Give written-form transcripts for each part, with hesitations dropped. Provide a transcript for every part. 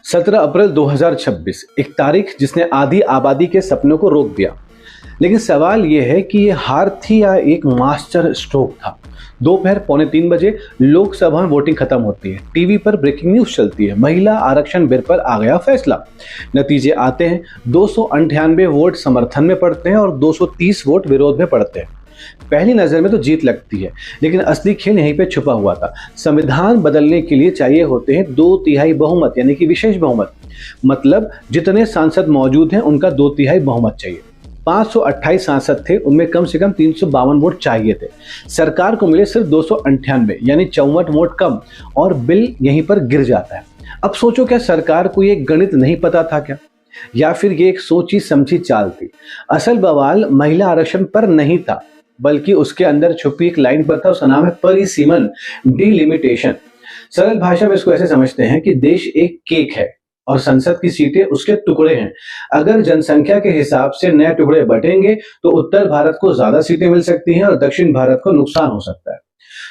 17 अप्रैल 2026 एक तारीख जिसने आधी आबादी के सपनों को रोक दिया। लेकिन सवाल यह है कि ये हार थी या एक मास्टर स्ट्रोक था। दोपहर 2:45 लोकसभा में वोटिंग खत्म होती है। टीवी पर ब्रेकिंग न्यूज चलती है, महिला आरक्षण बिल पर आ गया फैसला। नतीजे आते हैं, 298 वोट समर्थन में पड़ते हैं और 230 वोट विरोध में पड़ते हैं। पहली नजर में तो जीत लगती है, लेकिन असली खेल यहीं पे छुपा हुआ था। संविधान बदलने के लिए चाहिए होते हैं 2/3 बहुमत, यानी कि विशेष बहुमत। मतलब जितने सांसद मौजूद हैं उनका 2/3 बहुमत चाहिए। 528 सांसद थे, उनमें कम से कम 352 वोट चाहिए थे। सरकार को मिले सिर्फ 298, यानी 64 वोट कम, और बिल यहीं पर गिर जाता है। अब सोचो, क्या सरकार को ये गणित नहीं पता था क्या, या फिर ये एक सोची समझी चाल थी? असल बवाल महिला आरक्षण पर नहीं था, बल्कि उसके अंदर छुपी एक लाइन पर था। उसका नाम है परिसीमन, डिलिमिटेशन। सरल भाषा में इसको ऐसे समझते हैं कि देश एक केक है और संसद की सीटें उसके टुकड़े हैं। अगर जनसंख्या के हिसाब से नए टुकड़े बटेंगे तो उत्तर भारत को ज्यादा सीटें मिल सकती हैं और दक्षिण भारत को नुकसान हो सकता है।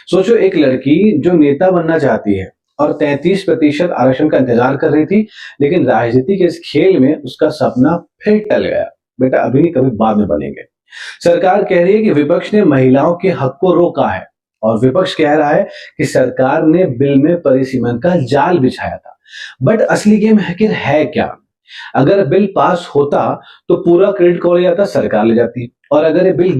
सोचो, एक लड़की जो नेता बनना चाहती है और 33% आरक्षण का इंतजार कर रही थी, लेकिन राजनीति के इस खेल में उसका सपना फिर टल गया। बेटा, अभी नहीं, कभी बाद में बनेंगे। सरकार कह रही है कि विपक्ष ने महिलाओं के हक को रोका है, और विपक्ष कह रहा है कि सरकार ने बिल में परिसीमन का जाल बिछाया था। बट असली गेम आखिर है क्या? अगर बिल पास होता तो पूरा क्रेडिट कौन ले जाता? सरकार ले जाती। और अगर ये बिल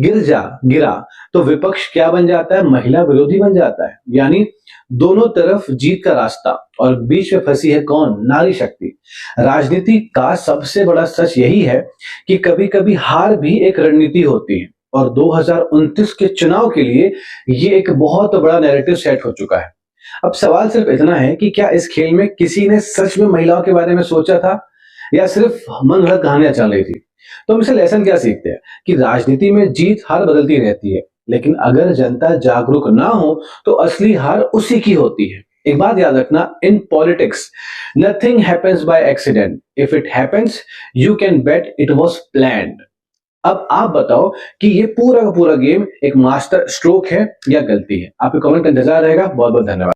गिरा तो विपक्ष क्या बन जाता है? महिला विरोधी बन जाता है। यानी दोनों तरफ जीत का रास्ता, और बीच में फंसी है कौन? नारी शक्ति। राजनीति का सबसे बड़ा सच यही है कि कभी कभी हार भी एक रणनीति होती है, और 2029 के चुनाव के लिए ये एक बहुत बड़ा नैरेटिव सेट हो चुका है। अब सवाल सिर्फ इतना है कि क्या इस खेल में किसी ने सच में महिलाओं के बारे में सोचा था, या सिर्फ मन गढ़ंत कहानियां चल रही थी? तो हम इसे लेसन क्या सीखते हैं कि राजनीति में जीत हार बदलती रहती है, लेकिन अगर जनता जागरूक ना हो तो असली हार उसी की होती है। एक बात याद रखना, in politics nothing happens by accident. If it happens, you can bet it was planned. अब आप बताओ कि ये पूरा का पूरा गेम एक मास्टर स्ट्रोक है या गलती है? आपके कमेंट का इंतजार रहेगा। बहुत बहुत धन्यवाद।